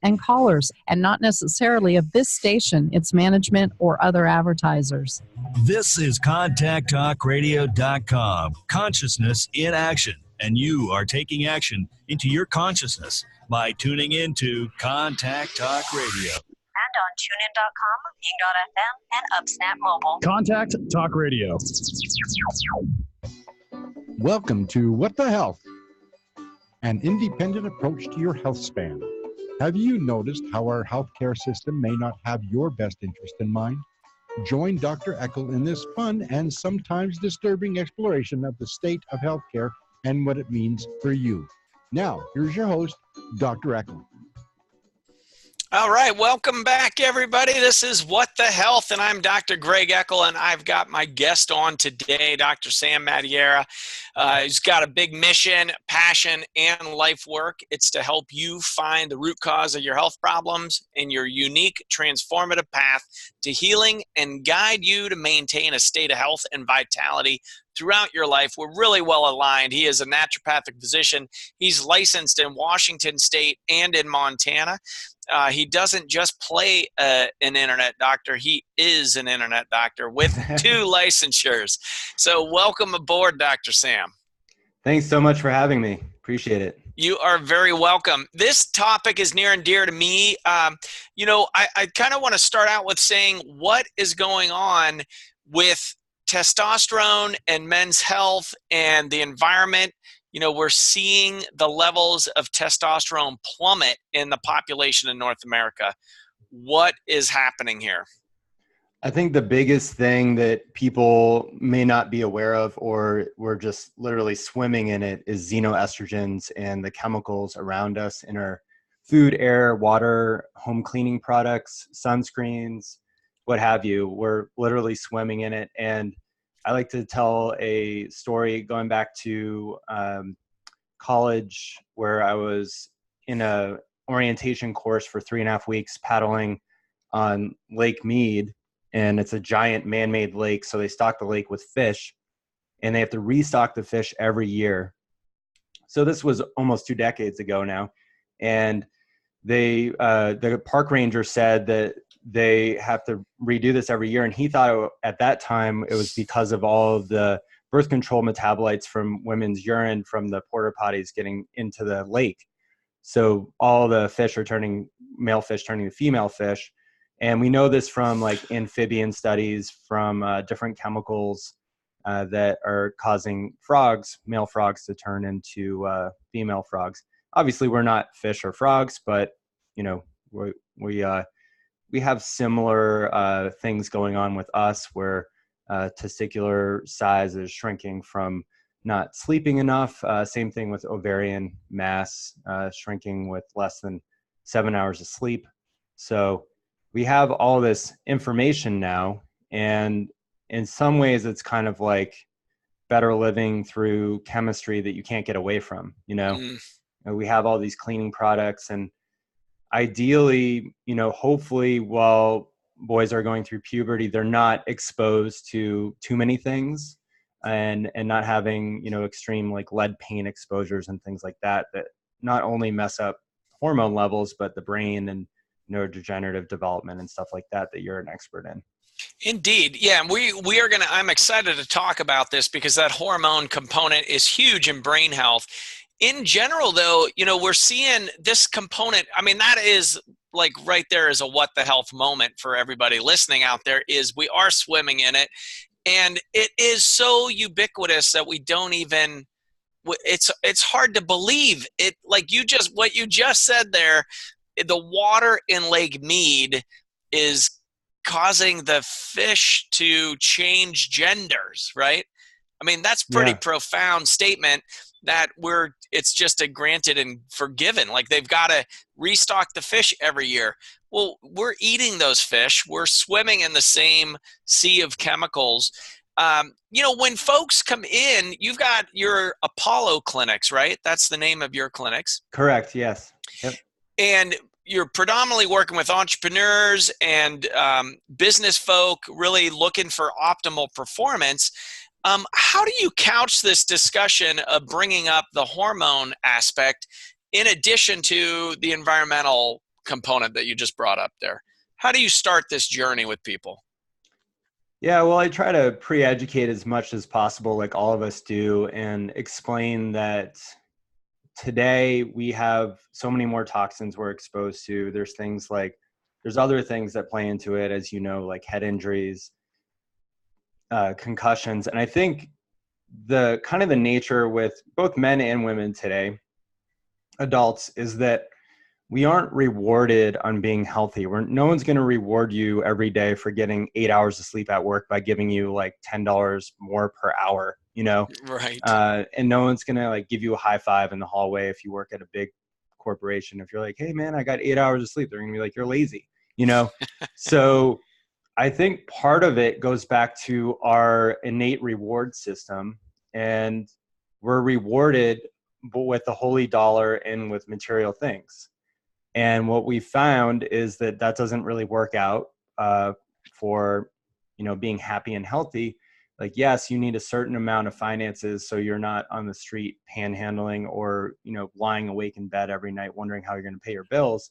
and callers, and not necessarily of this station, its management, or other advertisers. This is ContactTalkRadio.com. Consciousness in action. And you are taking action into your consciousness by tuning into Contact Talk Radio. And on TuneIn.com, Bing.fm, and UpSnap Mobile. Contact Talk Radio. Welcome to What the Health, an independent approach to your health span. Have you noticed how our healthcare system may not have your best interest in mind? Join Dr. Eckel in this fun and sometimes disturbing exploration of the state of healthcare and what it means for you. Now, here's your host, Dr. Eckel. All right, welcome back, everybody. This is What the Health, and I'm Dr. Greg Eckel, and I've got my guest on today, Dr. Sam Madeira. He's got a big mission, passion, and life work. It's to help you find the root cause of your health problems and your unique transformative path to healing and guide you to maintain a state of health and vitality throughout your life. We're really well aligned. He is a naturopathic physician. He's licensed in Washington State and in Montana. He doesn't just play an internet doctor. He is an internet doctor with 2 licensures. So welcome aboard, Dr. Sam. Thanks so much for having me. Appreciate it. You are very welcome. This topic is near and dear to me. I kind of want to start out with saying what is going on with testosterone and men's health and the environment. We're seeing the levels of testosterone plummet in the population in North America. What is happening here? I think the biggest thing that people may not be aware of, or we're just literally swimming in it, is xenoestrogens and the chemicals around us in our food, air, water, home cleaning products, sunscreens, what have you. We're literally swimming in it. And I like to tell a story going back to college, where I was in a orientation course for 3.5 weeks paddling on Lake Mead, and it's a giant man-made lake. So they stock the lake with fish, and they have to restock the fish every year. So this was almost 2 decades ago now, and the park ranger said that they have to redo this every year. And he thought at that time it was because of all of the birth control metabolites from women's urine from the porta potties getting into the lake. So all the fish are male fish turning to female fish. And we know this from like amphibian studies from different chemicals that are causing male frogs to turn into female frogs. Obviously we're not fish or frogs, but we have similar things going on with us, where testicular size is shrinking from not sleeping enough. Same thing with ovarian mass shrinking with less than 7 hours of sleep. So we have all this information now, and in some ways it's kind of like better living through chemistry that you can't get away from. We have all these cleaning products, and ideally, hopefully while boys are going through puberty, they're not exposed to too many things and not having, extreme like lead paint exposures and things like that not only mess up hormone levels, but the brain and neurodegenerative development and stuff like that you're an expert in. Indeed. Yeah. And I'm excited to talk about this because that hormone component is huge in brain health. In general, though, we're seeing this component. I mean, that is like right there is a what the health moment for everybody listening out there, is we are swimming in it. And it is so ubiquitous that we don't even, it's hard to believe it. Like what you just said there, the water in Lake Mead is causing the fish to change genders, right? I mean, that's pretty profound statement. That it's just a granted and forgiven. Like they've got to restock the fish every year. Well, we're eating those fish. We're swimming in the same sea of chemicals. When folks come in, you've got your Apollo clinics, right? That's the name of your clinics. Correct. Yes. Yep. And you're predominantly working with entrepreneurs and business folk really looking for optimal performance. How do you couch this discussion of bringing up the hormone aspect in addition to the environmental component that you just brought up there. How do you start this journey with people? Yeah, well, I try to pre-educate as much as possible, like all of us do, and explain that today we have so many more toxins we're exposed to. There's other things that play into it, as you know, like head injuries, concussions. And I think the kind of the nature with both men and women today, adults, is that we aren't rewarded on being healthy. No one's going to reward you every day for getting 8 hours of sleep at work by giving you like $10 more per hour, you know? Right. And no one's going to like give you a high five in the hallway if you work at a big corporation. If you're like, hey man, I got 8 hours of sleep, they're going to be like, you're lazy, you know? So I think part of it goes back to our innate reward system, and we're rewarded with the holy dollar and with material things. And what we found is that doesn't really work out for, you know, being happy and healthy. Like, yes, you need a certain amount of finances so you're not on the street panhandling or, you know, lying awake in bed every night wondering how you're going to pay your bills.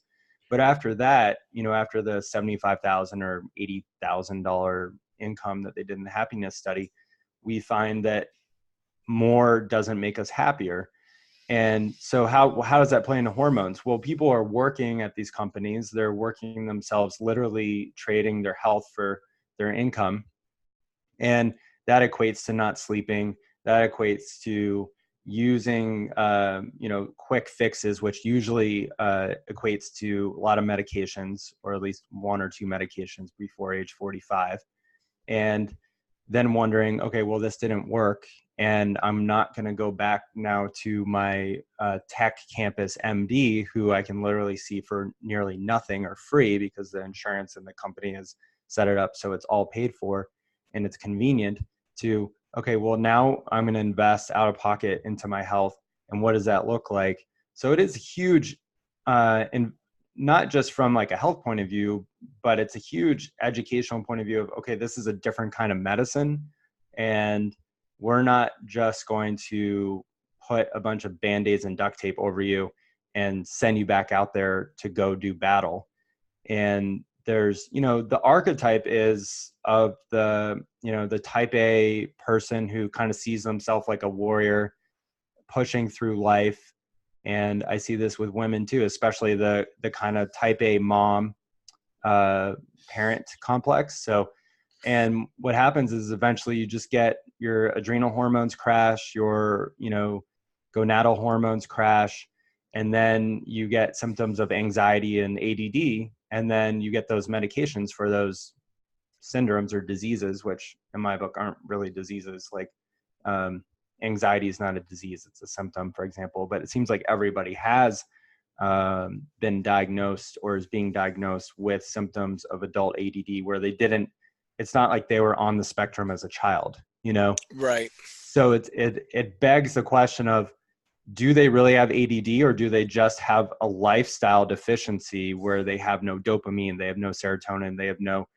But after that, you know, after the $75,000 or $80,000 income that they did in the happiness study, we find that more doesn't make us happier. And so how does that play into hormones? Well, people are working at these companies. They're working themselves, literally trading their health for their income. And that equates to not sleeping. That equates to using, you know, quick fixes, which usually equates to a lot of medications, or at least 1 or 2 medications before age 45. And then wondering, okay, well, this didn't work, and I'm not going to go back now to my tech campus MD, who I can literally see for nearly nothing or free because the insurance and the company has set it up so it's all paid for and it's convenient, to, okay, well, now I'm going to invest out of pocket into my health. And what does that look like? So it is huge, and not just from like a health point of view, but it's a huge educational point of view of, okay, this is a different kind of medicine. And we're not just going to put a bunch of Band-Aids and duct tape over you and send you back out there to go do battle. And there's, you know, the archetype is of the, you know, the type A person who kind of sees themselves like a warrior pushing through life. And I see this with women too, especially the kind of type A mom, parent complex. So, and what happens is eventually you just get your adrenal hormones crash, your, you know, gonadal hormones crash, and then you get symptoms of anxiety and ADD, and then you get those medications for those syndromes or diseases, which in my book aren't really diseases. Like anxiety is not a disease, it's a symptom, for example, but it seems like everybody has been diagnosed or is being diagnosed with symptoms of adult ADD where they didn't, it's not like they were on the spectrum as a child, you know? Right. So it begs the question of, do they really have ADD, or do they just have a lifestyle deficiency where they have no dopamine, they have no serotonin, they have no,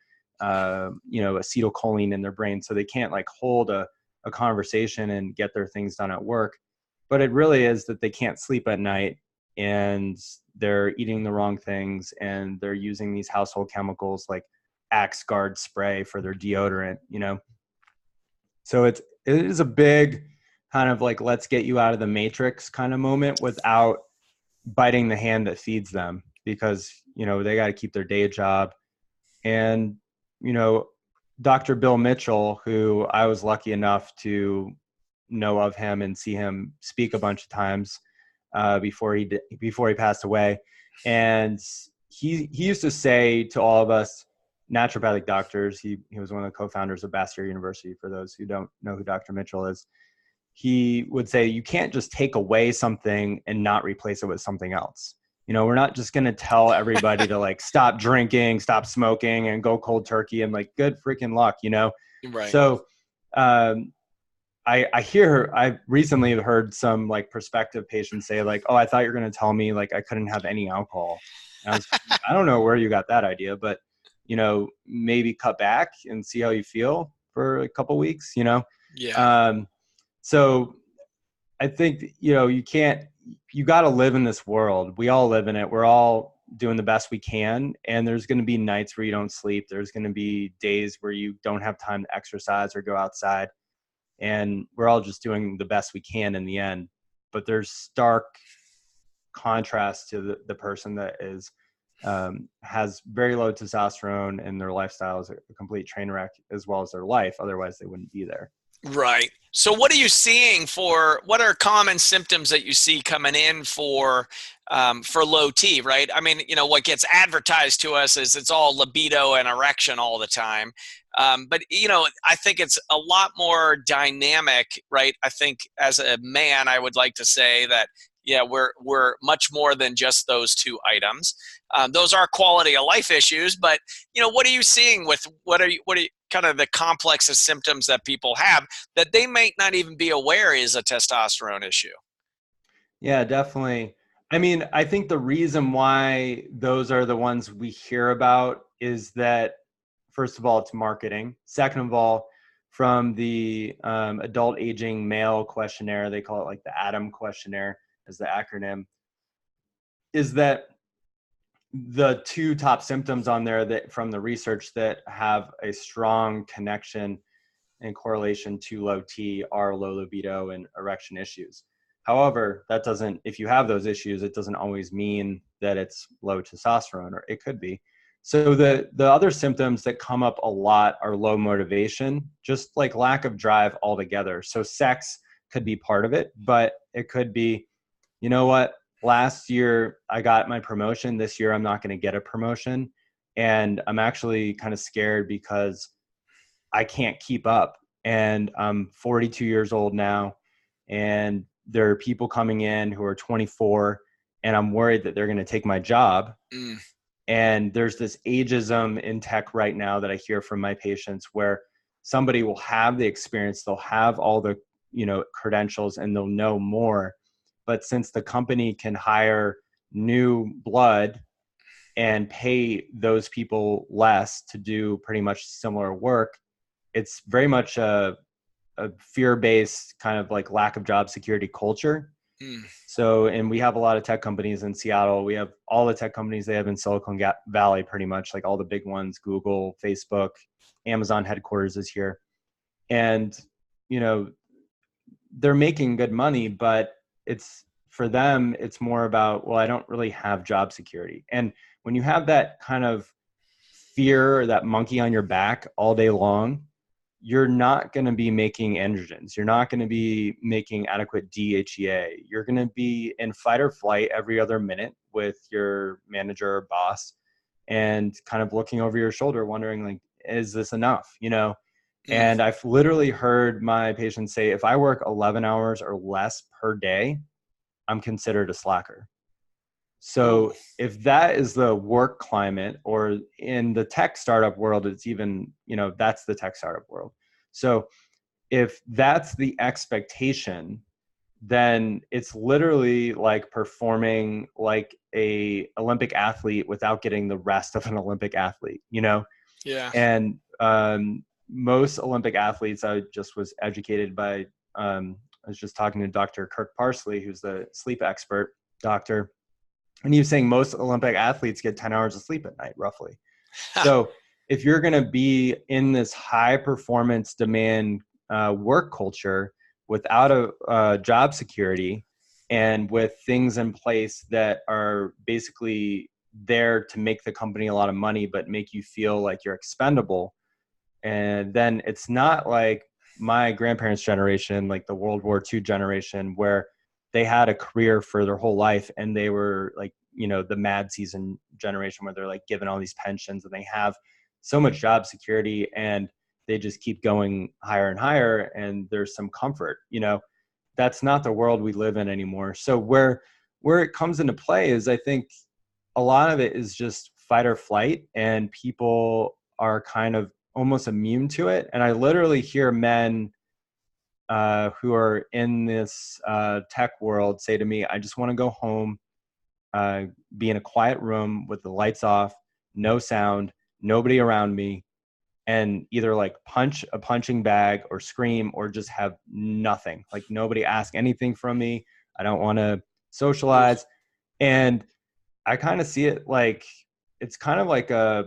you know, acetylcholine in their brain, so they can't like hold a conversation and get their things done at work. But it really is that they can't sleep at night, and they're eating the wrong things, and they're using these household chemicals like Axe Guard spray for their deodorant, you know? So it is a big kind of like, let's get you out of the matrix kind of moment without biting the hand that feeds them, because, you know, they got to keep their day job. And, you know, Dr. Bill Mitchell, who I was lucky enough to know of him and see him speak a bunch of times before he passed away. And he used to say to all of us naturopathic doctors, he was one of the co-founders of Bastyr University, for those who don't know who Dr. Mitchell is. He would say, you can't just take away something and not replace it with something else. You know, we're not just going to tell everybody to like stop drinking, stop smoking, and go cold turkey and like, good freaking luck, you know? Right. So I recently heard some like prospective patients say like, oh, I thought you were going to tell me like I couldn't have any alcohol. And I don't know where you got that idea, but, you know, maybe cut back and see how you feel for a couple weeks, you know? Yeah. So I think, you know, you got to live in this world. We all live in it. We're all doing the best we can. And there's going to be nights where you don't sleep. There's going to be days where you don't have time to exercise or go outside. And we're all just doing the best we can in the end. But there's stark contrast to the person that is has very low testosterone, and their lifestyle is a complete train wreck, as well as their life. Otherwise, they wouldn't be there. Right. So what are you seeing what are common symptoms that you see coming in for low T, right? I mean, what gets advertised to us is it's all libido and erection all the time. But, I think it's a lot more dynamic, right? I think as a man, I would like to say that, yeah, we're much more than just those two items. Those are quality of life issues, but what are you seeing with what are you kind of the complex of symptoms that people have that they might not even be aware is a testosterone issue? Yeah, definitely. I mean, I think the reason why those are the ones we hear about is that, first of all, it's marketing. Second of all, from the adult aging male questionnaire, they call it like the ADAM questionnaire as the acronym, is that the two top symptoms on there that from the research that have a strong connection and correlation to low T are low libido and erection issues. However, that doesn't, if you have those issues, it doesn't always mean that it's low testosterone, or it could be. So the other symptoms that come up a lot are low motivation, just like lack of drive altogether. So sex could be part of it, but it could be, you know what, last year I got my promotion. This year I'm not going to get a promotion. And I'm actually kind of scared because I can't keep up. And I'm 42 years old now. And there are people coming in who are 24, and I'm worried that they're going to take my job. And there's this ageism in tech right now that I hear from my patients, where somebody will have the experience, they'll have all the, credentials, and they'll know more. But since the company can hire new blood and pay those people less to do pretty much similar work, it's very much a fear-based kind of like lack of job security culture. So, and we have a lot of tech companies in Seattle. We have all the tech companies they have in Silicon Valley, pretty much, like all the big ones, Google, Facebook, Amazon headquarters is here. And, they're making good money, but it's, for them, it's more about, well, I don't really have job security. And when you have that kind of fear, or that monkey on your back all day long, you're not going to be making androgens. You're not going to be making adequate DHEA. You're going to be in fight or flight every other minute with your manager or boss, and kind of looking over your shoulder, wondering, like, is this enough? And I've literally heard my patients say, if I work 11 hours or less per day, I'm considered a slacker. So if that is the work climate, or in the tech startup world, it's even, that's the tech startup world. So if that's the expectation, then it's literally like performing like a Olympic athlete without getting the rest of an Olympic athlete, Yeah. And most Olympic athletes, I just was educated by, I was just talking to Dr. Kirk Parsley, who's the sleep expert doctor. And he was saying most Olympic athletes get 10 hours of sleep at night, roughly. So if you're going to be in this high performance demand work culture without a job security, and with things in place that are basically there to make the company a lot of money, but make you feel like you're expendable, and then it's not like my grandparents' generation, like the World War II generation, where they had a career for their whole life, and they were like, the mad season generation, where they're like given all these pensions and they have so much job security, and they just keep going higher and higher, and there's some comfort. That's not the world we live in anymore. So where it comes into play is, I think a lot of it is just fight or flight, and people are kind of almost immune to it. And I literally hear men who are in this tech world say to me, I just want to go home, be in a quiet room with the lights off, no sound, nobody around me, and either like punch a punching bag or scream, or just have nothing, like nobody ask anything from me. I don't want to socialize. And I kind of see it like, it's kind of like a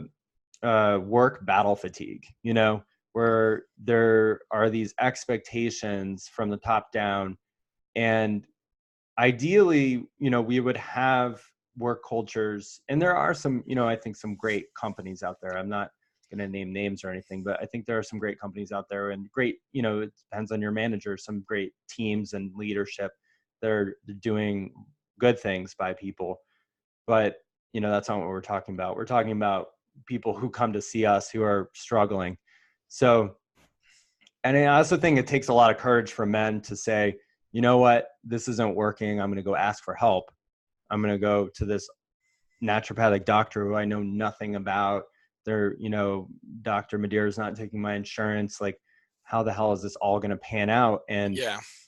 work battle fatigue, you know, where there are these expectations from the top down. And ideally, you know, we would have work cultures, and there are some, you know, I think some great companies out there. I'm not going to name names or anything, but I think there are some great companies out there, and great, you know, it depends on your manager, some great teams and leadership that are doing good things by people. But, you know, that's not what we're talking about. We're talking about people who come to see us who are struggling. So, and I also think it takes a lot of courage for men to say, you know what, this isn't working. I'm going to go ask for help. I'm going to go to this naturopathic doctor who I know nothing about. They're, you know, Dr. Madeira is not taking my insurance. Like, how the hell is this all going to pan out? And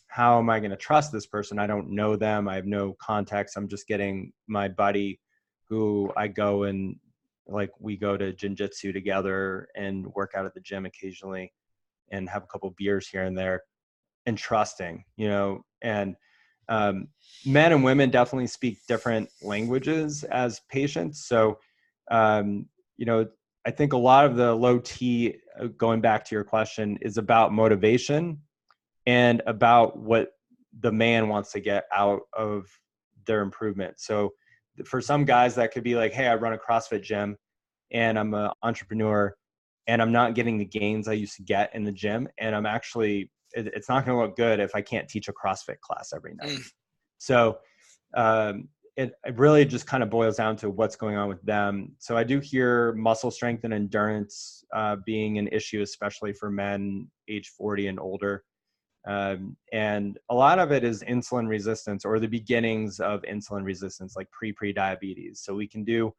how am I going to trust this person? I don't know them. I have no context. I'm just getting my buddy who I go and, like, we go to jiu-jitsu together and work out at the gym occasionally and have a couple beers here and there, and trusting, you know. And men and women definitely speak different languages as patients. So, you know, I think a lot of the low T, going back to your question, is about motivation and about what the man wants to get out of their improvement. So for some guys that could be like, hey, I run a CrossFit gym and I'm an entrepreneur and I'm not getting the gains I used to get in the gym. And I'm actually, it's not going to look good if I can't teach a CrossFit class every night. So it really just kind of boils down to what's going on with them. So I do hear muscle strength and endurance being an issue, especially for men age 40 and older. And a lot of it is insulin resistance, or the beginnings of insulin resistance, like pre-diabetes. So we can do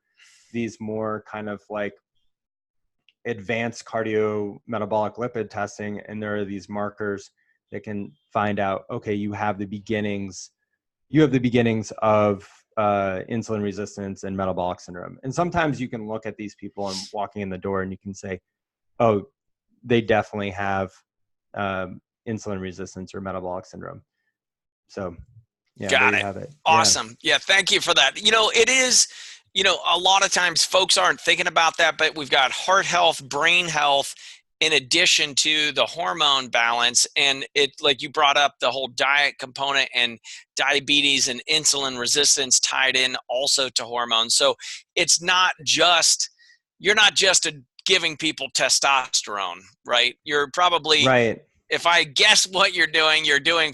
these more kind of like advanced cardio metabolic lipid testing, and there are these markers that can find out, okay, you have the beginnings of insulin resistance and metabolic syndrome. And sometimes you can look at these people and walking in the door and you can say, oh, they definitely have insulin resistance or metabolic syndrome. So yeah, Got there it. you have it. Awesome. Yeah. Thank you for that. You know, it is, you know, a lot of times folks aren't thinking about that, but we've got heart health, brain health, in addition to the hormone balance. And it, like you brought up, the whole diet component and diabetes and insulin resistance tied in also to hormones. So it's not just, you're not just giving people testosterone, right? You're probably, Right. if I guess what you're doing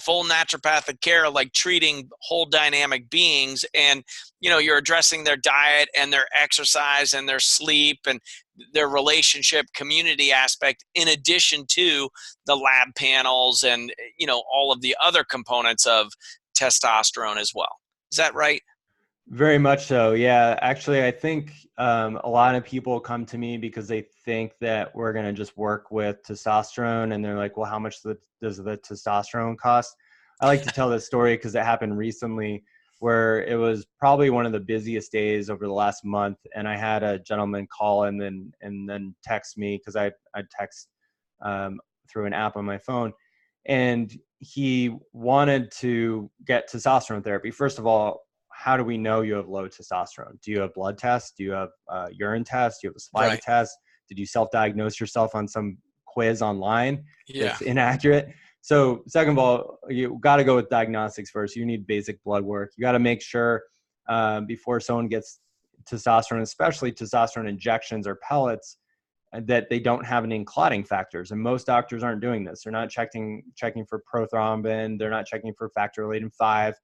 full naturopathic care, like treating whole dynamic beings, and, you know, you're addressing their diet and their exercise and their sleep and their relationship community aspect, in addition to the lab panels and, you know, all of the other components of testosterone as well. Is that right? Very much so. Yeah. Actually, I think a lot of people come to me because they think that we're going to just work with testosterone, and they're like, well, how much does the testosterone cost? I like to tell this story because it happened recently, where it was probably one of the busiest days over the last month. And I had a gentleman call and then text me, because I text through an app on my phone. And he wanted to get testosterone therapy. First of all, how do we know you have low testosterone? Do you have blood tests? Do you have urine tests? Do you have a saliva test? Did you self-diagnose yourself on some quiz online that's inaccurate? So second of all, you got to go with diagnostics first. You need basic blood work. You got to make sure before someone gets testosterone, especially testosterone injections or pellets, that they don't have any clotting factors. And most doctors aren't doing this. They're not checking for prothrombin. They're not checking for factor Leiden 5.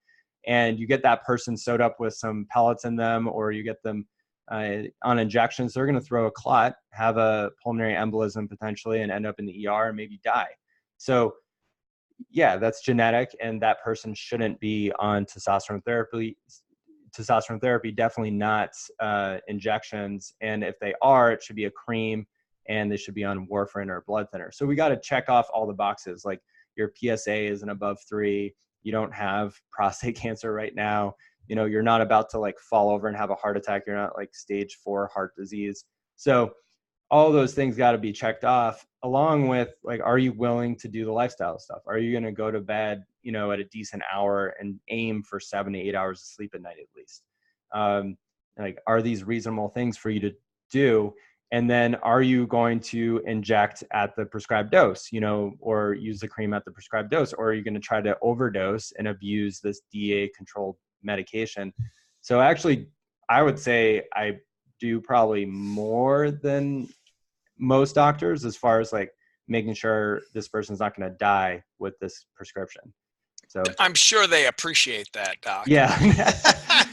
And you get that person sewed up with some pellets in them, or you get them on injections, they're going to throw a clot, have a pulmonary embolism potentially, and end up in the ER and maybe die. So yeah, that's genetic, and that person shouldn't be on testosterone therapy. Testosterone therapy, definitely not injections. And if they are, it should be a cream, and they should be on warfarin or blood thinner. So we got to check off all the boxes, like your PSA isn't above 3. You don't have prostate cancer right now. You know, you're not about to like fall over and have a heart attack. You're not like stage 4 heart disease. So all those things got to be checked off, along with like, are you willing to do the lifestyle stuff? Are you going to go to bed, you know, at a decent hour and aim for 7 to 8 hours of sleep at night at least? Like, are these reasonable things for you to do? And then are you going to inject at the prescribed dose, or use the cream at the prescribed dose, or are you going to try to overdose and abuse this DA controlled medication? So actually, I would say I do probably more than most doctors as far as like making sure this person's not going to die with this prescription. So I'm sure they appreciate that, Doc. yeah.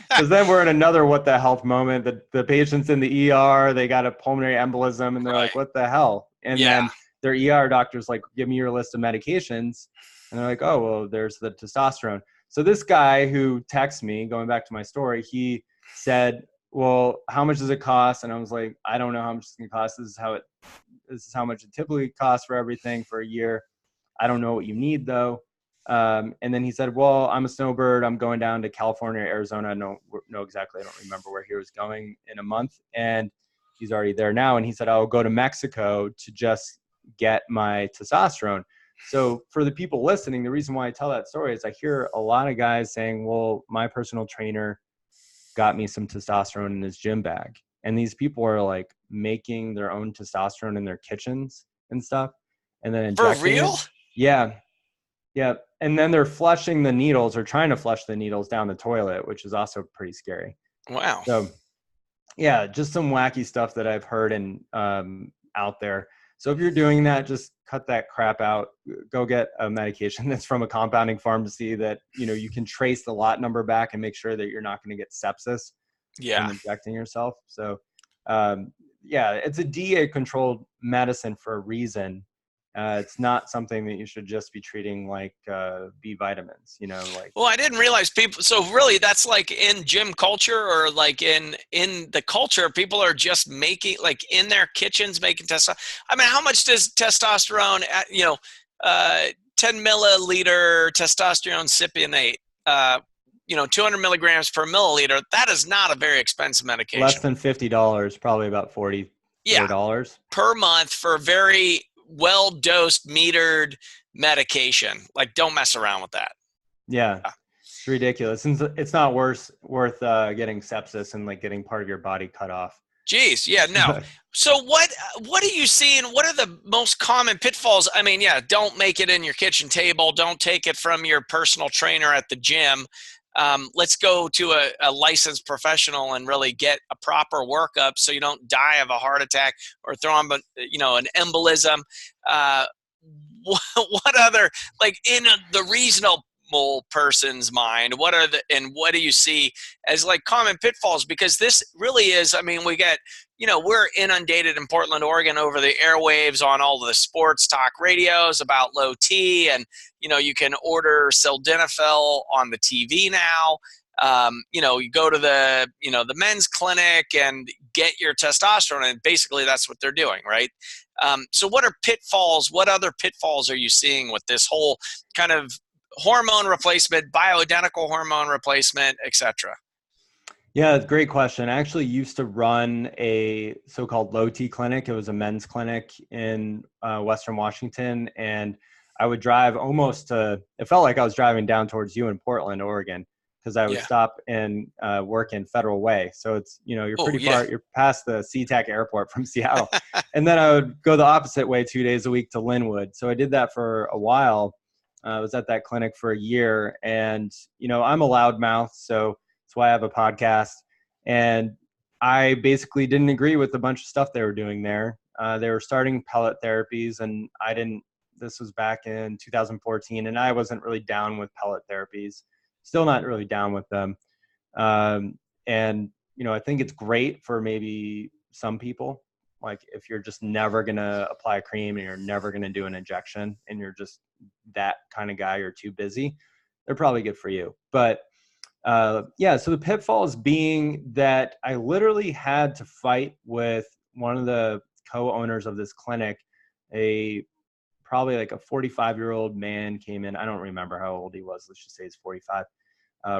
Because then we're in another what the health moment. The patient's in the ER, they got a pulmonary embolism, and they're like, what the hell? And then their ER doctor's like, give me your list of medications. And they're like, oh, well, there's the testosterone. So this guy who texted me, going back to my story, he said, well, how much does it cost? And I was like, I don't know how much it's going to cost. This is how much it typically costs for everything for a year. I don't know what you need though. And then he said, well, I'm a snowbird. I'm going down to California, Arizona. I don't know exactly. I don't remember where he was going in a month. And he's already there now. And he said, I'll go to Mexico to just get my testosterone. So for the people listening, the reason why I tell that story is I hear a lot of guys saying, well, my personal trainer got me some testosterone in his gym bag. And these people are like making their own testosterone in their kitchens and stuff. And then injecting For real? it. Yeah. Yeah. And then they're flushing the needles or trying to flush the needles down the toilet, which is also pretty scary. Wow. So yeah, just some wacky stuff that I've heard and out there. So if you're doing that, just cut that crap out. Go get a medication that's from a compounding pharmacy that, you can trace the lot number back and make sure that you're not going to get sepsis from injecting yourself. So it's a DA controlled medicine for a reason. It's not something that you should just be treating like B vitamins, Well, I didn't realize people. So really, that's like in gym culture, or like in the culture, people are just making, like in their kitchens, making testosterone. I mean, how much does testosterone? 10 milliliter testosterone cypionate. 200 milligrams per milliliter. That is not a very expensive medication. Less than $50, probably about $40. Per month for a very well-dosed, metered medication. Like, don't mess around with that. Yeah. It's ridiculous. It's not worth getting sepsis and like getting part of your body cut off. Jeez. Yeah, no. So what are you seeing? What are the most common pitfalls? I mean, don't make it in your kitchen table. Don't take it from your personal trainer at the gym. Let's go to a licensed professional and really get a proper workup so you don't die of a heart attack or an embolism. What other, like in the reasonable person's mind, what do you see as like common pitfalls? Because this really is, I mean, we get, we're inundated in Portland, Oregon over the airwaves on all of the sports talk radios about low T, and you can order sildenafil on the TV now. You go to the men's clinic and get your testosterone, and basically that's what they're doing, right? So what are pitfalls? What other pitfalls are you seeing with this whole kind of hormone replacement, bioidentical hormone replacement, etc.? Yeah, great question. I actually used to run a so-called low T clinic. It was a men's clinic in Western Washington, and I would drive it felt like I was driving down towards you in Portland, Oregon, because I would stop and work in Federal Way. So it's, you're pretty far, you're past the SeaTac airport from Seattle. And then I would go the opposite way 2 days a week to Linwood. So I did that for a while. I was at that clinic for a year, and, I'm a loudmouth, so that's why I have a podcast. And I basically didn't agree with a bunch of stuff they were doing there. They were starting pellet therapies, and this was back in 2014, and I wasn't really down with pellet therapies, still not really down with them. And, I think it's great for maybe some people, like if you're just never going to apply a cream and you're never going to do an injection and you're just that kind of guy, you're too busy, they're probably good for you. But so the pitfalls being that I literally had to fight with one of the co-owners of this clinic. Probably like a 45-year-old man came in. I don't remember how old he was. Let's just say he's 45,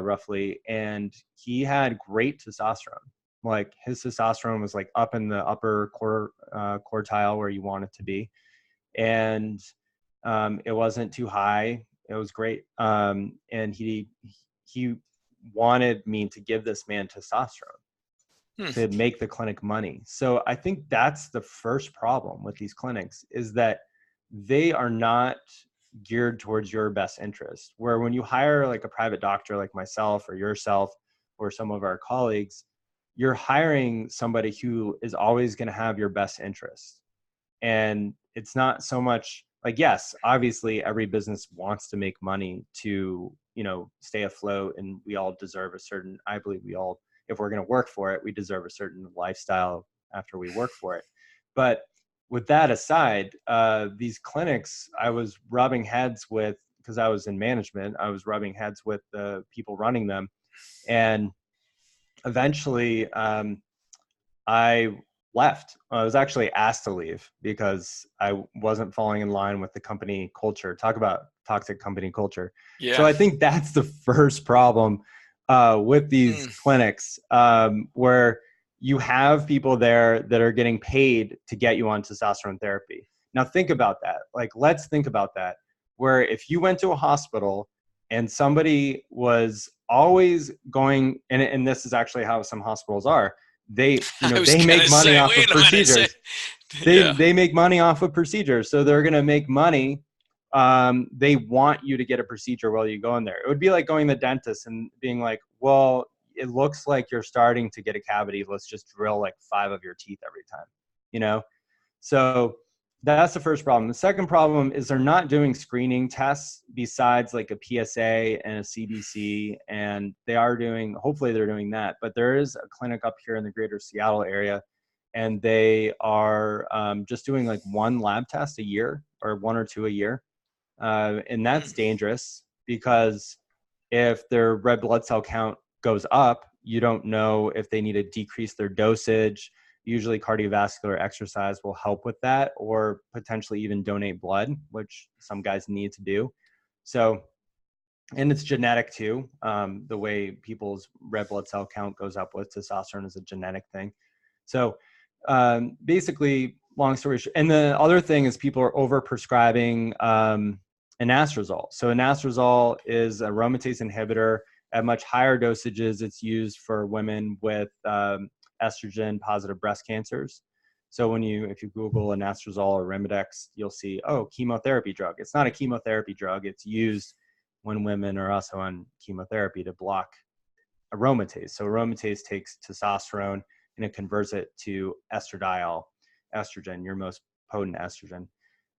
roughly. And he had great testosterone. Like his testosterone was like up in the upper quartile where you want it to be. And it wasn't too high. It was great. And he wanted me to give this man testosterone. to make the clinic money. So I think that's the first problem with these clinics, is that they are not geared towards your best interest. Where when you hire like a private doctor like myself or yourself or some of our colleagues, you're hiring somebody who is always going to have your best interest. And it's not so much like, yes, obviously every business wants to make money to, you know, stay afloat, and we all deserve a certain, I believe we all, if we're going to work for it, we deserve a certain lifestyle after we work for it. But with that aside, these clinics, I was rubbing heads with, because I was in management, I was rubbing heads with the people running them. And eventually I left. I was actually asked to leave because I wasn't falling in line with the company culture. Talk about toxic company culture. Yeah. So I think that's the first problem with these clinics, where you have people there that are getting paid to get you on testosterone therapy. Now think about that. Like, let's think about that, where if you went to a hospital and somebody was always going, and this is actually how some hospitals are, they make money off of procedures. They make money off of procedures. So they're going to make money. They want you to get a procedure while you go in there. It would be like going to the dentist and being like, well, it looks like you're starting to get a cavity. Let's just drill like 5 of your teeth every time, you know? So that's the first problem. The second problem is they're not doing screening tests besides like a PSA and a CBC, and they are doing, hopefully they're doing that, but there is a clinic up here in the greater Seattle area, and they are just doing like 1 lab test a year, or 1 or 2 a year. And that's dangerous, because if their red blood cell count goes up, you don't know if they need to decrease their dosage. Usually cardiovascular exercise will help with that, or potentially even donate blood, which some guys need to do. So, and it's genetic too. The way people's red blood cell count goes up with testosterone is a genetic thing. So basically, long story short, and the other thing is people are over prescribing anastrozole. So anastrozole is a aromatase inhibitor. At much higher dosages, it's used for women with estrogen positive breast cancers. So if you Google anastrozole or Remedex, you'll see, oh, chemotherapy drug. It's not a chemotherapy drug. It's used when women are also on chemotherapy to block aromatase. So aromatase takes testosterone and it converts it to estradiol, estrogen, your most potent estrogen.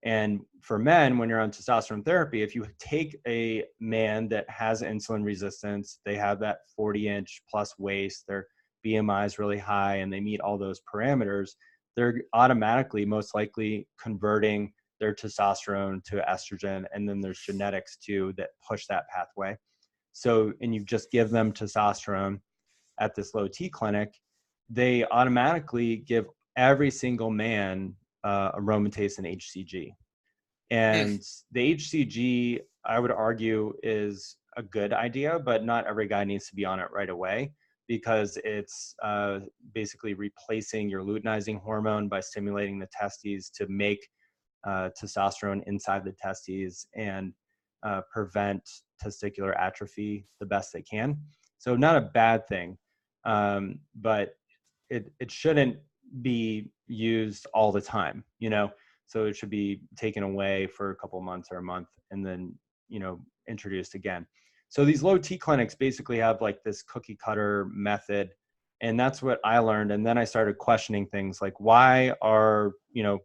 And for men, when you're on testosterone therapy, if you take a man that has insulin resistance, they have that 40-inch plus waist, their BMI is really high, and they meet all those parameters, they're automatically most likely converting their testosterone to estrogen. And then there's genetics too that push that pathway. So, and you just give them testosterone at this low T clinic, they automatically give every single man aromatase and HCG. And the HCG, I would argue, is a good idea, but not every guy needs to be on it right away, because it's basically replacing your luteinizing hormone by stimulating the testes to make testosterone inside the testes and prevent testicular atrophy the best they can. So not a bad thing, but it shouldn't be used all the time, you know? So it should be taken away for a couple months or a month and then, you know, introduced again. So these low T clinics basically have like this cookie cutter method. And that's what I learned. And then I started questioning things like, why are, you know,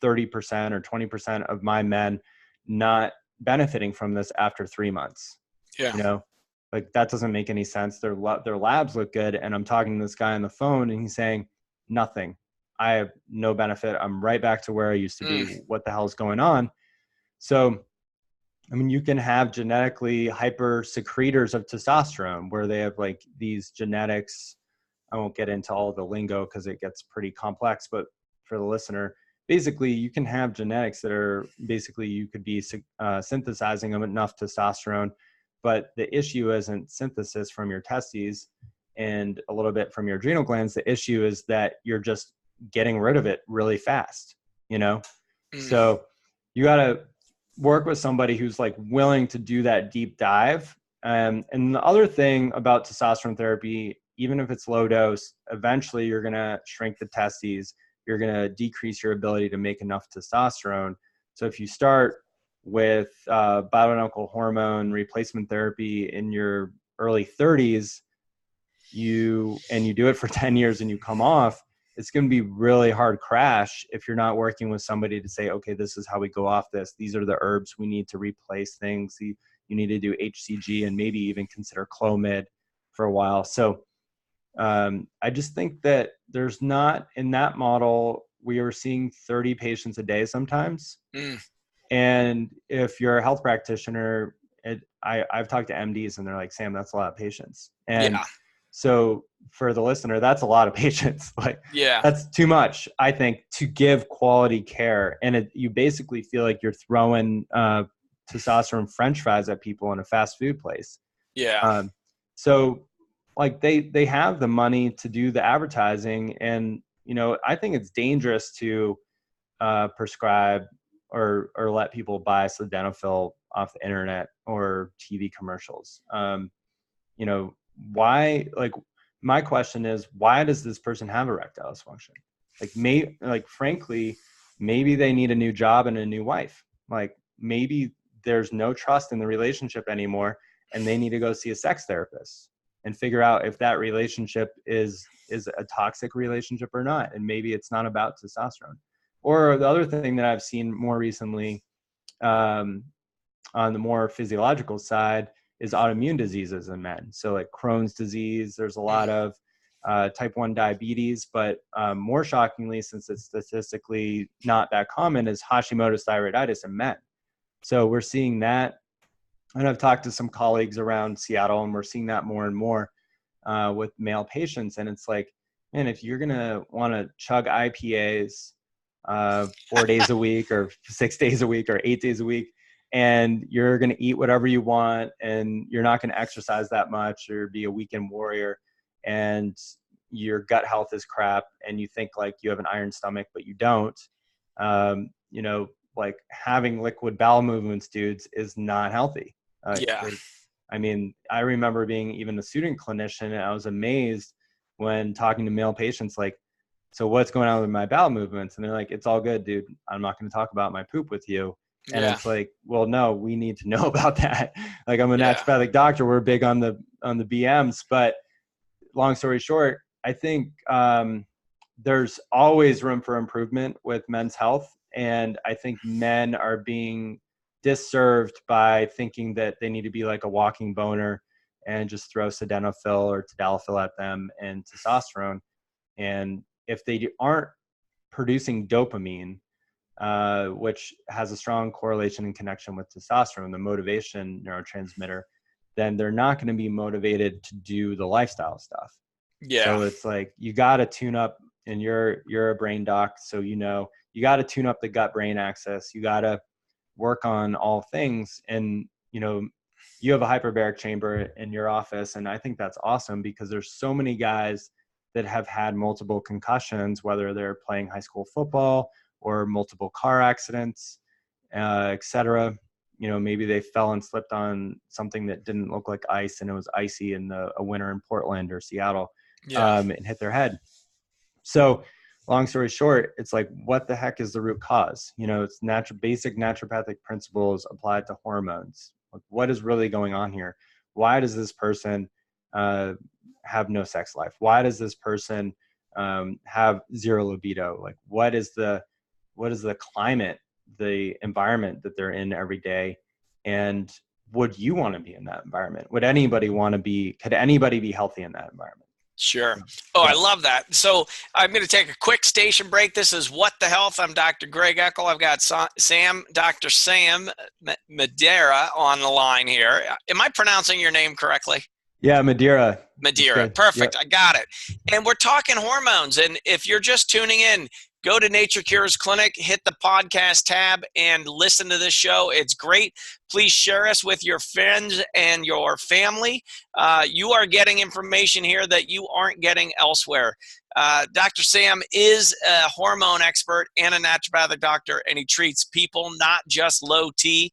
30% or 20% of my men not benefiting from this after 3 months? Yeah. You know, like that doesn't make any sense. Their labs look good. And I'm talking to this guy on the phone and he's saying, nothing. I have no benefit. I'm right back to where I used to be. What the hell is going on? So, I mean, you can have genetically hyper secretors of testosterone where they have like these genetics. I won't get into all the lingo because it gets pretty complex, but for the listener, basically you can have genetics that are basically, you could be synthesizing enough testosterone, but the issue isn't synthesis from your testes and a little bit from your adrenal glands. The issue is that you're just getting rid of it really fast, you know? So you got to work with somebody who's like willing to do that deep dive. And the other thing about testosterone therapy, even if it's low dose, eventually you're going to shrink the testes. You're going to decrease your ability to make enough testosterone. So if you start with bioidentical hormone replacement therapy in your early 30s, you do it for 10 years and you come off, it's going to be really hard crash if you're not working with somebody to say, okay, this is how we go off this. These are the herbs we need to replace things. You need to do HCG and maybe even consider Clomid for a while. So I just think that there's not, in that model, we are seeing 30 patients a day sometimes. And if you're a health practitioner, I've talked to MDs and they're like, Sam, that's a lot of patients. And so for the listener, that's a lot of patients. Like, that's too much, I think, to give quality care. And you basically feel like you're throwing testosterone French fries at people in a fast food place. So like they have the money to do the advertising, and I think it's dangerous to prescribe or let people buy sildenafil off the internet or TV commercials. Why? Like, my question is, why does this person have erectile dysfunction? Frankly, maybe they need a new job and a new wife. Like, maybe there's no trust in the relationship anymore, and they need to go see a sex therapist and figure out if that relationship is a toxic relationship or not. And maybe it's not about testosterone. Or the other thing that I've seen more recently, on the more physiological side, is autoimmune diseases in men. So like Crohn's disease, there's a lot of type 1 diabetes, but more shockingly, since it's statistically not that common, is Hashimoto's thyroiditis in men. So we're seeing that. And I've talked to some colleagues around Seattle, and we're seeing that more and more with male patients. And it's like, man, if you're going to want to chug IPAs 4 days a week or 6 days a week or 8 days a week, and you're going to eat whatever you want, and you're not going to exercise that much or be a weekend warrior, and your gut health is crap, and you think like you have an iron stomach, but you don't, like having liquid bowel movements, dudes, is not healthy. I mean, I remember being even a student clinician, and I was amazed when talking to male patients, like, so what's going on with my bowel movements? And they're like, it's all good, dude. I'm not going to talk about my poop with you. And it's like, well, no, we need to know about that. Like, I'm a naturopathic doctor. We're big on the BMs, but long story short, I think there's always room for improvement with men's health. And I think men are being disserved by thinking that they need to be like a walking boner and just throw sildenafil or tadalafil at them and testosterone. And if they aren't producing dopamine, which has a strong correlation and connection with testosterone, the motivation neurotransmitter, then they're not going to be motivated to do the lifestyle stuff. So it's like, you got to tune up, and you're a brain doc, so you got to tune up the gut brain axis. You got to work on all things. And you have a hyperbaric chamber in your office, and I think that's awesome, because there's so many guys that have had multiple concussions, whether they're playing high school football or multiple car accidents, et cetera. Maybe they fell and slipped on something that didn't look like ice, and it was icy in a winter in Portland or Seattle, and hit their head. So long story short, it's like, what the heck is the root cause? It's basic naturopathic principles applied to hormones. Like, what is really going on here? Why does this person have no sex life? Why does this person have zero libido? Like, what is the climate, the environment that they're in every day? And would you want to be in that environment? Would anybody want to be, could anybody be healthy in that environment? Sure. Oh, I love that. So I'm going to take a quick station break. This is What the Health. I'm Dr. Greg Eckel. I've got Dr. Sam Madeira on the line here. Am I pronouncing your name correctly? Yeah, Madeira. Madeira. Perfect. Yep. I got it. And we're talking hormones. And if you're just tuning in, go to Nature Cures Clinic, hit the podcast tab, and listen to this show. It's great. Please share us with your friends and your family. You are getting information here that you aren't getting elsewhere. Dr. Sam is a hormone expert and a naturopathic doctor, and he treats people, not just low T,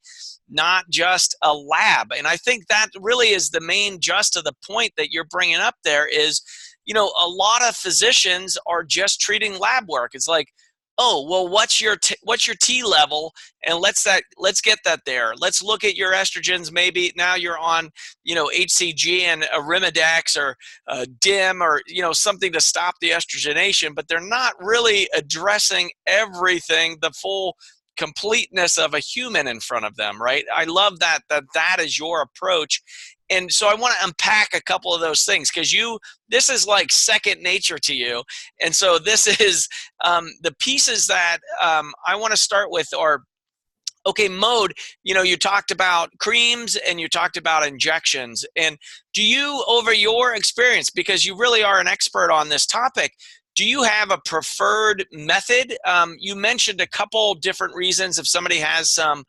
not just a lab. And I think that really is the main just of the point that you're bringing up there is, you know, a lot of physicians are just treating lab work. It's like, oh, well, what's your T level? And let's get that there. Let's look at your estrogens. Maybe now you're on, you know, HCG and a Arimidex or a DIM or, you know, something to stop the estrogenation, but they're not really addressing everything, the full completeness of a human in front of them, right? I love that is your approach. And so I want to unpack a couple of those things because this is like second nature to you. And so this is the pieces that I want to start with are, okay, mode, you know, you talked about creams and you talked about injections. And do you, over your experience, because you really are an expert on this topic, do you have a preferred method? You mentioned a couple different reasons if somebody has some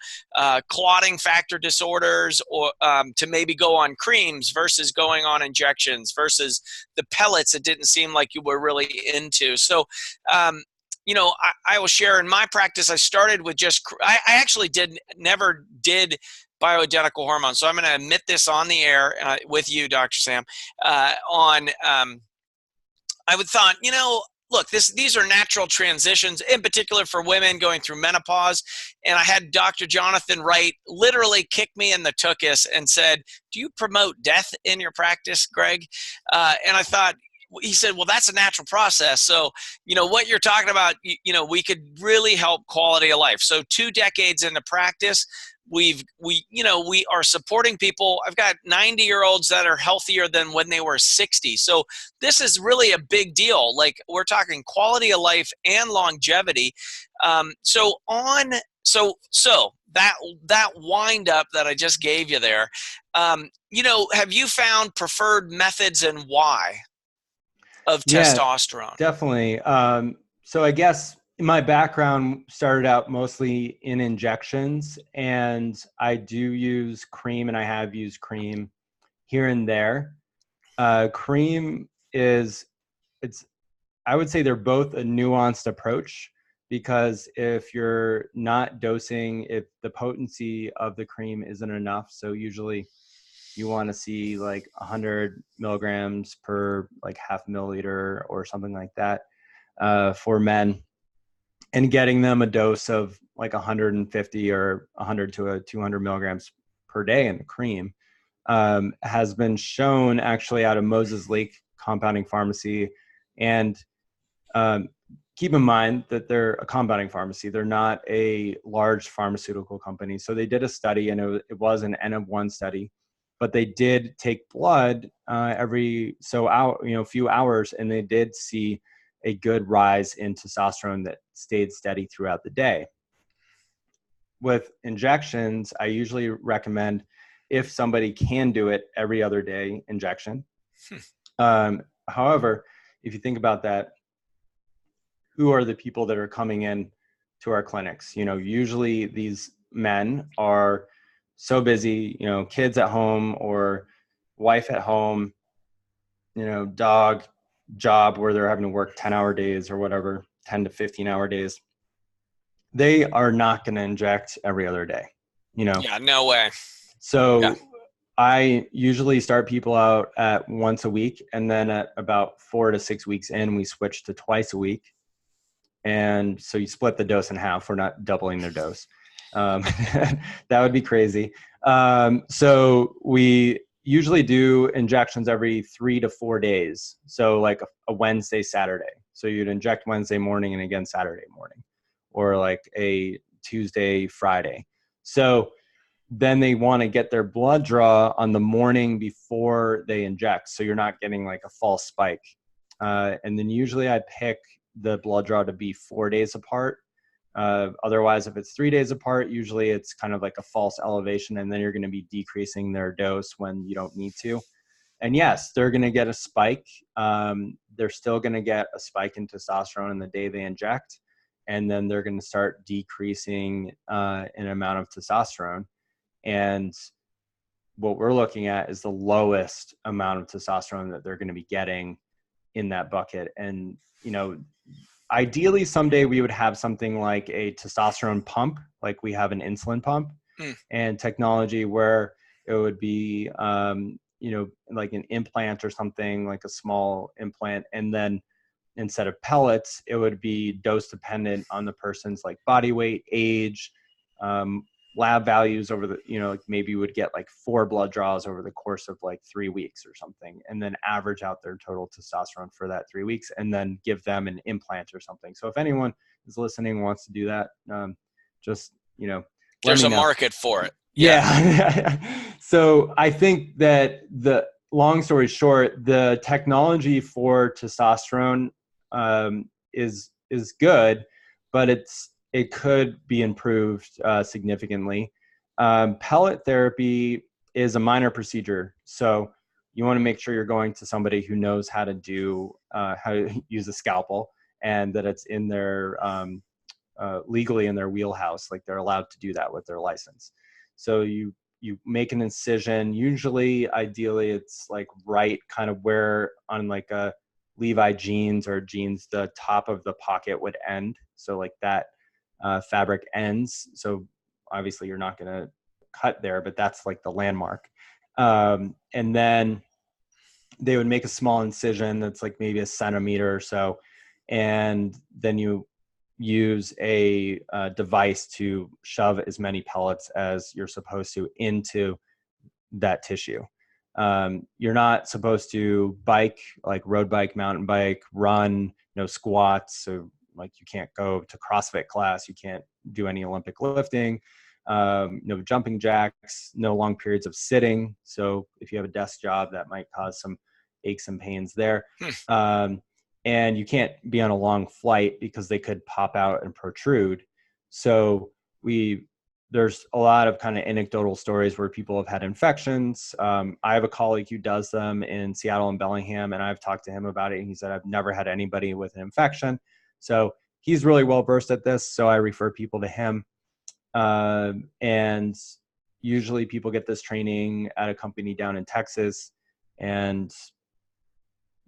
clotting factor disorders or to maybe go on creams versus going on injections versus the pellets it didn't seem like you were really into. So, you know, I will share in my practice, I started with I actually never did bioidentical hormones. So I'm going to admit this on the air with you, Dr. Sam, I would thought, you know, look, these are natural transitions, in particular for women going through menopause. And I had Dr. Jonathan Wright literally kick me in the tuchus and said, do you promote death in your practice, Greg? And I thought, he said, well, that's a natural process. So, you know, what you're talking about, you know, we could really help quality of life. So 2 decades into practice, we are supporting people. I've got 90-year-olds that are healthier than when they were 60. So this is really a big deal. Like we're talking quality of life and longevity. So that wind up that I just gave you there, you know, have you found preferred methods and why of testosterone? Definitely. So I guess my background started out mostly in injections, and I do use cream, and I have used cream here and there. Cream I would say they're both a nuanced approach, because if you're not dosing, if the potency of the cream isn't enough, so usually you want to see like 100 milligrams per like half milliliter or something like that for men, and getting them a dose of like 150 or 100 to 200 milligrams per day in the cream has been shown actually out of Moses Lake Compounding Pharmacy. And keep in mind that they're a compounding pharmacy. They're not a large pharmaceutical company. So they did a study, and it was an N of 1 study, but they did take blood every few hours, and they did see a good rise in testosterone that stayed steady throughout the day. With injections, I usually recommend, if somebody can do it, every other day injection. However, if you think about that, who are the people that are coming in to our clinics? You know, usually these men are so busy, you know, kids at home or wife at home, you know, dog, job where they're having to work 10-hour days or whatever, 10 to 15-hour days. They are not going to inject every other day, you know? Yeah, no way. So yeah. I usually start people out at once a week, and then at about 4 to 6 weeks in, we switch to twice a week. And so you split the dose in half. We're not doubling their dose. That would be crazy. So we usually do injections every 3 to 4 days. So like a Wednesday, Saturday. So you'd inject Wednesday morning and again Saturday morning, or like a Tuesday, Friday. So then they want to get their blood draw on the morning before they inject, so you're not getting like a false spike. And then usually I pick the blood draw to be 4 days apart. Otherwise, if it's 3 days apart, usually it's kind of like a false elevation, and then you're going to be decreasing their dose when you don't need to. And yes, they're going to get a spike. They're still going to get a spike in testosterone in the day they inject. and then they're going to start decreasing in amount of testosterone. And what we're looking at is the lowest amount of testosterone that they're going to be getting in that bucket. And, you know, ideally someday we would have something like a testosterone pump, like we have an insulin pump, and technology where it would be, you know, like an implant or something, like a small implant. And then instead of pellets, it would be dose dependent on the person's like body weight, age, lab values over the, you know, like maybe you would get like 4 blood draws over the course of like 3 weeks or something, and then average out their total testosterone for that 3 weeks, and then give them an implant or something. So if anyone is listening and wants to do that, just, you know, there's a market for it. Yeah. So I think that the long story short, the technology for testosterone is good, but it could be improved significantly. Pellet therapy is a minor procedure, so you want to make sure you're going to somebody who knows how to do how to use a scalpel, and that it's in their legally in their wheelhouse, like they're allowed to do that with their license. So you make an incision. Usually, ideally, it's like right kind of where on like a Levi jeans or jeans, the top of the pocket would end. So like that fabric ends. So obviously you're not going to cut there, but that's like the landmark. And then they would make a small incision that's like maybe 1 centimeter or so. And then you use a device to shove as many pellets as you're supposed to into that tissue. You're not supposed to bike, like road bike, mountain bike, run, no squats. So like you can't go to CrossFit class. You can't do any Olympic lifting, no jumping jacks, no long periods of sitting. So if you have a desk job, that might cause some aches and pains there. And you can't be on a long flight because they could pop out and protrude. So there's a lot of kind of anecdotal stories where people have had infections. I have a colleague who does them in Seattle and Bellingham, and I've talked to him about it. And he said, I've never had anybody with an infection. So he's really well versed at this. So I refer people to him. And usually people get this training at a company down in Texas, and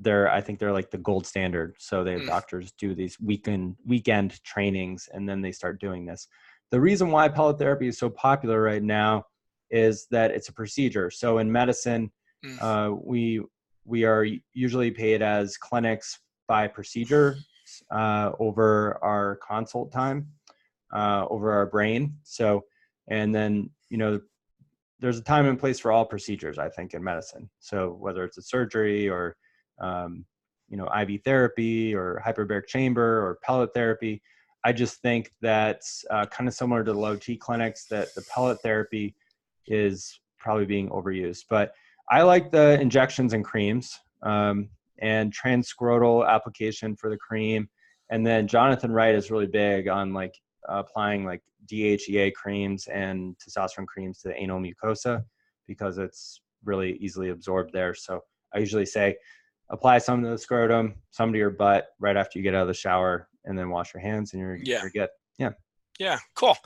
I think they're like the gold standard. So they have doctors do these weekend trainings, and then they start doing this. The reason why pellet therapy is so popular right now is that it's a procedure. So in medicine, we are usually paid as clinics by procedure over our consult time, over our brain. So, and then, you know, there's a time and place for all procedures, I think, in medicine. So whether it's a surgery or you know, IV therapy or hyperbaric chamber or pellet therapy, I just think that's kind of similar to the low T clinics, that the pellet therapy is probably being overused. But I like the injections and creams, and transscrotal application for the cream. And then Jonathan Wright is really big on like applying like DHEA creams and testosterone creams to the anal mucosa, because it's really easily absorbed there. So I usually say, apply some to the scrotum, some to your butt right after you get out of the shower, and then wash your hands, and you're good. Yeah. Yeah. Cool.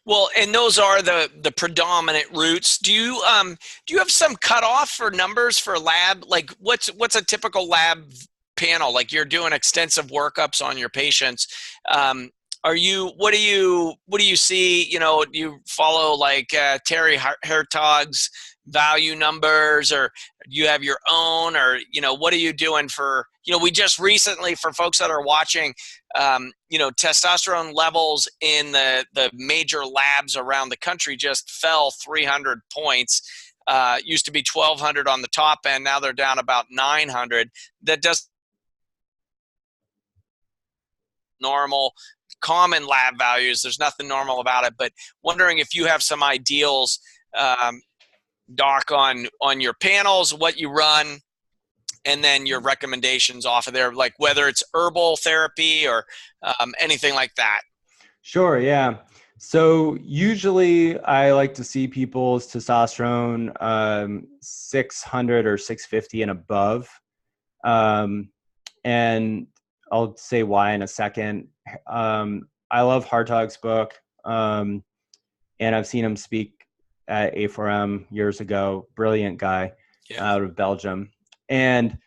Well, and those are the predominant routes. Do you have some cutoff for numbers for lab? Like what's a typical lab panel? Like you're doing extensive workups on your patients. What do you see? You know, do you follow like Terry Hertog's value numbers, or you have your own, or, you know, what are you doing for, you know, we just recently, for folks that are watching, you know, testosterone levels in the major labs around the country just fell 300 points. Used to be 1,200 on the top end. Now they're down about 900. That does normal, common lab values. There's nothing normal about it, but wondering if you have some ideals, Doc, on your panels, what you run, and then your recommendations off of there, like whether it's herbal therapy or anything like that. Sure. Yeah. So usually I like to see people's testosterone 600 or 650 and above. And I'll say why in a second. I love Hartog's book. And I've seen him speak at A4M years ago. Brilliant guy out of Belgium. And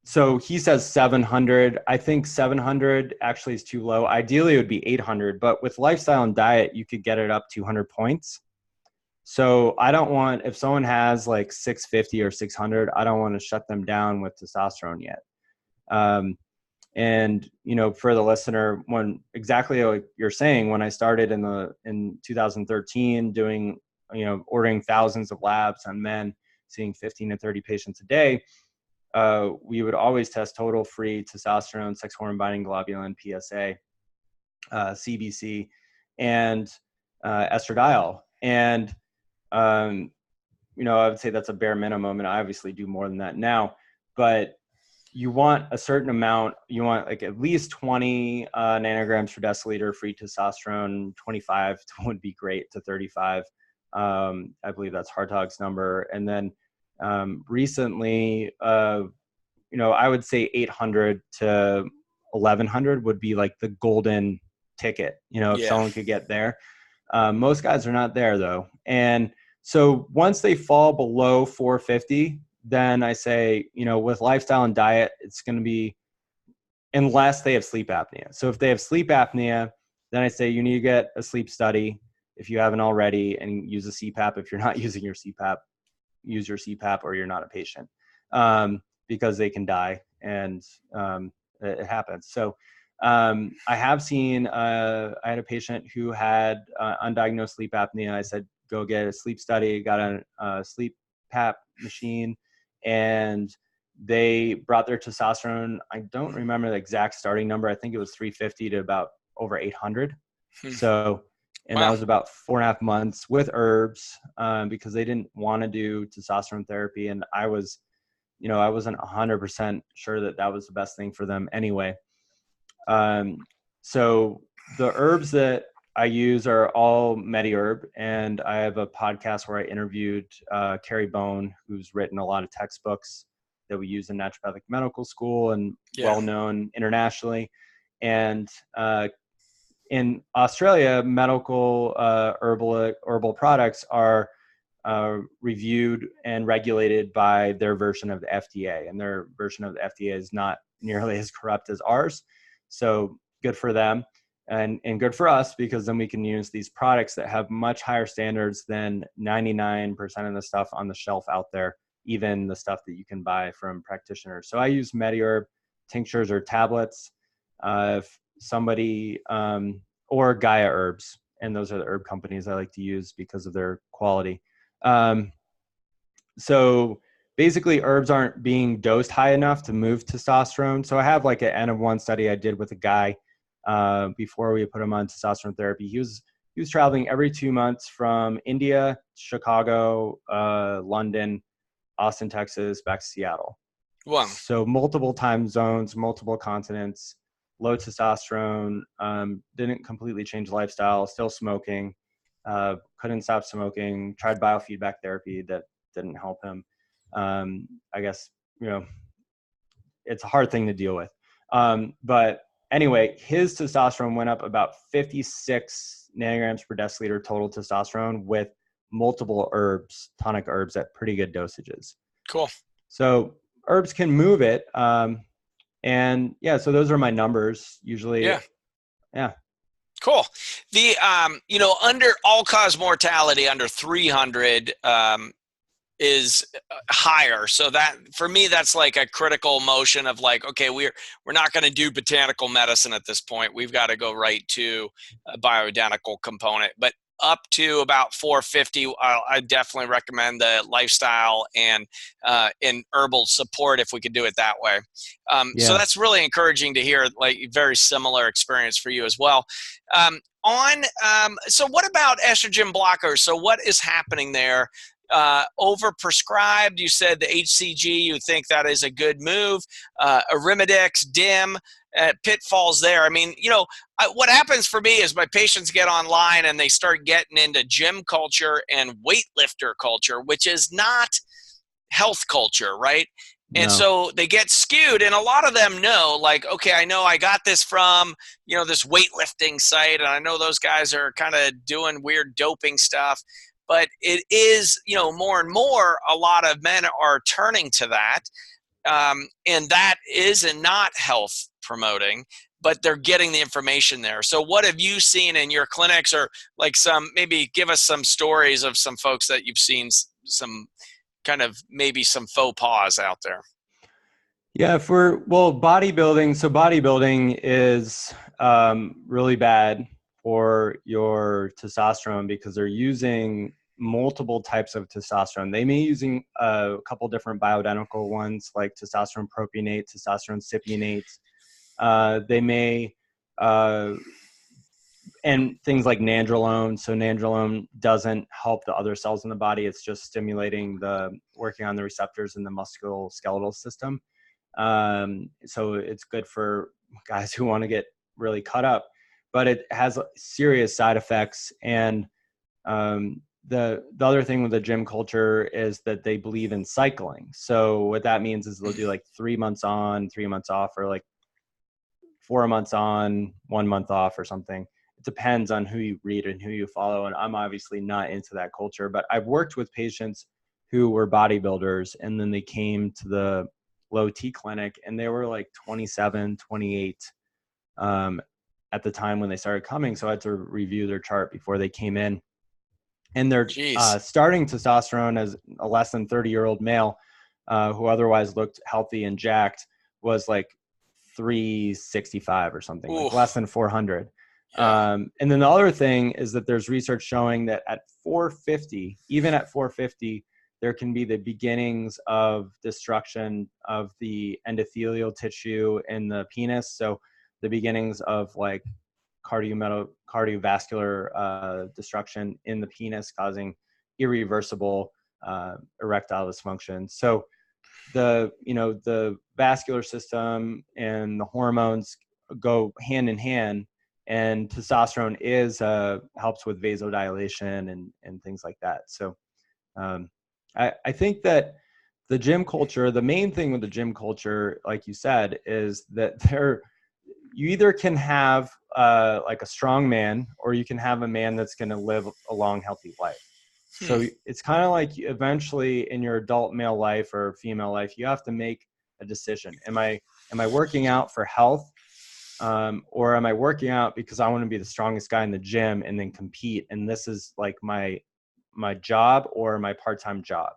so he says 700. I think 700 actually is too low. Ideally, it would be 800. But with lifestyle and diet, you could get it up 200 points. So I don't want, if someone has like 650 or 600, I don't want to shut them down with testosterone yet. And, you know, for the listener, when exactly like you're saying, when I started in 2013 doing, you know, ordering thousands of labs on men, seeing 15 to 30 patients a day, we would always test total free testosterone, sex hormone binding globulin, PSA, CBC, and estradiol. And, you know, I would say that's a bare minimum, and I obviously do more than that now, but you want a certain amount. You want like at least 20 nanograms per deciliter free testosterone. 25 would be great to 35. I believe that's Hartog's number. And then recently, you know, I would say 800 to 1100 would be like the golden ticket, you know, if someone could get there. Most guys are not there though. And so once they fall below 450, then I say, you know, with lifestyle and diet, it's going to be, unless they have sleep apnea. So if they have sleep apnea, then I say you need to get a sleep study if you haven't already, and use a CPAP. If you're not using your CPAP, use your CPAP, or you're not a patient, because they can die, and it happens. So I have seen, I had a patient who had undiagnosed sleep apnea. I said, go get a sleep study, got a sleep PAP machine, and they brought their testosterone. I don't remember the exact starting number. I think it was 350 to about over 800. So, and that was about 4.5 months with herbs, because they didn't want to do testosterone therapy. And I was, you know, I wasn't 100% sure that that was the best thing for them anyway. So the herbs that I use are all MediHerb, and I have a podcast where I interviewed Carrie Bone, who's written a lot of textbooks that we use in naturopathic medical school and well-known internationally. And in Australia, medical herbal products are reviewed and regulated by their version of the FDA, and their version of the FDA is not nearly as corrupt as ours. So good for them. And good for us, because then we can use these products that have much higher standards than 99% of the stuff on the shelf out there, even the stuff that you can buy from practitioners. So I use MediHerb tinctures or tablets, if somebody, or Gaia herbs. And those are the herb companies I like to use because of their quality. So basically herbs aren't being dosed high enough to move testosterone. So I have like an N of 1 study I did with a guy before we put him on testosterone therapy. He was traveling every 2 months from India, Chicago, London, Austin, Texas, back to Seattle. Wow. So multiple time zones, multiple continents, low testosterone, didn't completely change lifestyle, still smoking, couldn't stop smoking, tried biofeedback therapy that didn't help him. I guess, you know, it's a hard thing to deal with. But anyway, his testosterone went up about 56 nanograms per deciliter total testosterone with multiple herbs, tonic herbs at pretty good dosages. Cool. So herbs can move it. And yeah, so those are my numbers usually. Yeah. Cool. The, you know, under all-cause mortality under 300 is higher. So that, for me, that's like a critical motion of like, okay, we're not going to do botanical medicine at this point. We've got to go right to a bioidentical component. But up to about 450, I definitely recommend the lifestyle and herbal support if we could do it that way. So that's really encouraging to hear, like very similar experience for you as well. So what about estrogen blockers? So what is happening there? Overprescribed, you said the HCG, you think that is a good move. Arimidex, DIM, pitfalls there. I mean, you know, what happens for me is my patients get online and they start getting into gym culture and weightlifter culture, which is not health culture, right? And No. so they get skewed, and a lot of them know, like, okay, I know I got this from, this weightlifting site, and I know those guys are kind of doing weird doping stuff. But it is, more and more, a lot of men are turning to that. And that is not health promoting, but they're getting the information there. So what have you seen in your clinics, or like maybe give us some stories of some folks that you've seen some kind of maybe some faux pas out there? Yeah, bodybuilding. So bodybuilding is really bad for your testosterone because they're using multiple types of testosterone. They may be using a couple different bioidentical ones like testosterone propionate, testosterone cypionate. They may, and things like nandrolone. So nandrolone doesn't help the other cells in the body. It's just stimulating working on the receptors in the musculoskeletal system. So it's good for guys who want to get really cut up, but it has serious side effects. And the other thing with the gym culture is that they believe in cycling. So what that means is they'll do like 3 months on, 3 months off, or like 4 months on, 1 month off or something. It depends on who you read and who you follow. And I'm obviously not into that culture, but I've worked with patients who were bodybuilders, and then they came to the low T clinic, and they were like 27, 28 at the time when they started coming. So I had to review their chart before they came in. And their starting testosterone as a less than 30-year-old male who otherwise looked healthy and jacked was like 365 or something, like less than 400. Yeah. And then the other thing is that there's research showing that at 450, even at 450, there can be the beginnings of destruction of the endothelial tissue in the penis. So the beginnings of like cardiovascular destruction in the penis, causing irreversible erectile dysfunction. So the vascular system and the hormones go hand in hand, and testosterone helps with vasodilation and things like that. So I think that the gym culture, the main thing with the gym culture, like you said, is that you either can have like a strong man, or you can have a man that's going to live a long, healthy life. So it's kind of like eventually in your adult male life or female life, you have to make a decision. Am I working out for health? Or am I working out because I want to be the strongest guy in the gym and then compete? And this is like my job or my part-time job.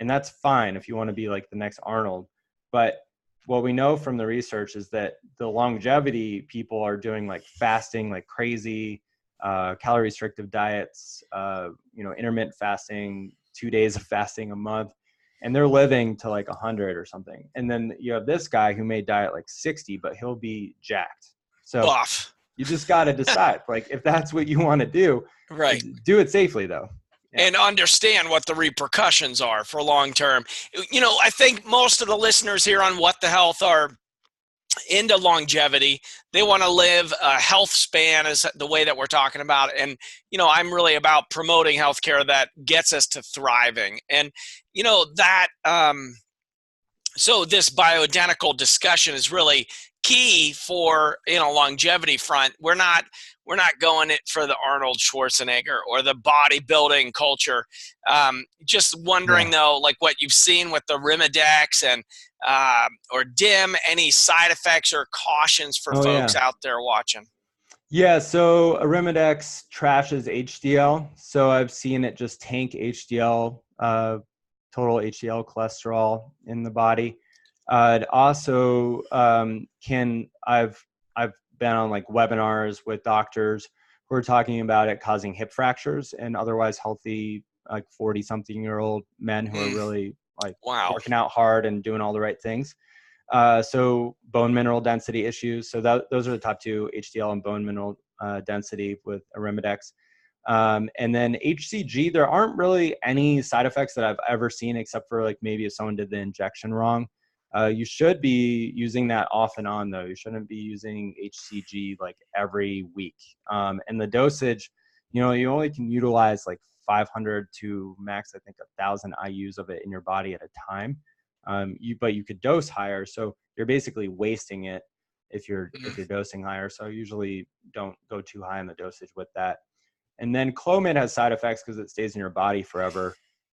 And that's fine if you want to be like the next Arnold. But what we know from the research is that the longevity people are doing like fasting like crazy, calorie restrictive diets, intermittent fasting, 2 days of fasting a month, and they're living to like 100 or something. And then you have this guy who may die at like 60, but he'll be jacked. So you just got to decide, like, if that's what you want to do, right? Do it safely though. Yeah. And understand what the repercussions are for long term. I think most of the listeners here on What the Health are into longevity. They want to live a health span, is the way that we're talking about. And, I'm really about promoting healthcare that gets us to thriving. And, so this bioidentical discussion is really key for, longevity front. We're not going it for the Arnold Schwarzenegger or the bodybuilding culture. Just wondering though, like what you've seen with the Arimidex and or DIM, any side effects or cautions for folks out there watching? Yeah, so Arimidex trashes HDL. So I've seen it just tank HDL, total HDL cholesterol in the body. It also I've been on like webinars with doctors who are talking about it causing hip fractures and otherwise healthy, like 40-something-year-old men who are really like working out hard and doing all the right things. So bone mineral density issues. So those are the top two, HDL and bone mineral density with Arimidex. And then HCG, there aren't really any side effects that I've ever seen, except for like maybe if someone did the injection wrong. You should be using that off and on though. You shouldn't be using HCG like every week. And the dosage, you only can utilize like 500 to max, I think 1,000 IUs of it in your body at a time. But you could dose higher. So you're basically wasting it if you're dosing higher. So I usually don't go too high on the dosage with that. And then Clomid has side effects because it stays in your body forever.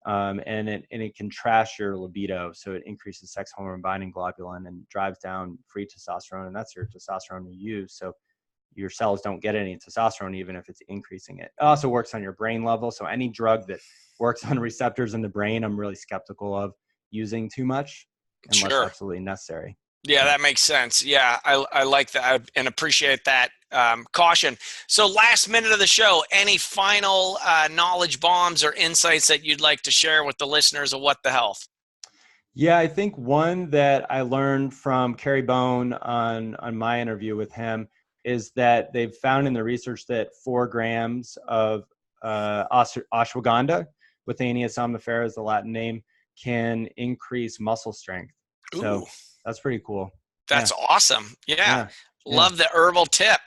And it can trash your libido. So it increases sex hormone binding globulin and drives down free testosterone. And that's your testosterone you use. So your cells don't get any testosterone, even if it's increasing it. It also works on your brain level. So any drug that works on receptors in the brain, I'm really skeptical of using too much unless absolutely necessary. Yeah, that makes sense. Yeah, I like that and appreciate that caution. So last minute of the show, any final knowledge bombs or insights that you'd like to share with the listeners of What the Health? Yeah, I think one that I learned from Kerry Bone on my interview with him is that they've found in the research that 4 grams of ashwagandha, Withania somnifera is the Latin name, can increase muscle strength. Ooh. So that's pretty cool. That's awesome. Yeah. Love the herbal tip.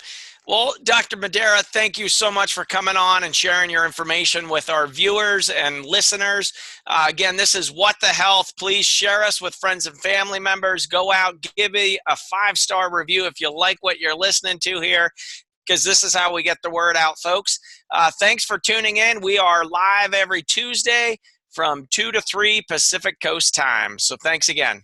Well, Dr. Madeira, thank you so much for coming on and sharing your information with our viewers and listeners. Again, this is What the Health. Please share us with friends and family members. Go out, give me a 5-star review if you like what you're listening to here, because this is how we get the word out, folks. Thanks for tuning in. We are live every Tuesday from 2 to 3 Pacific Coast time. So thanks again.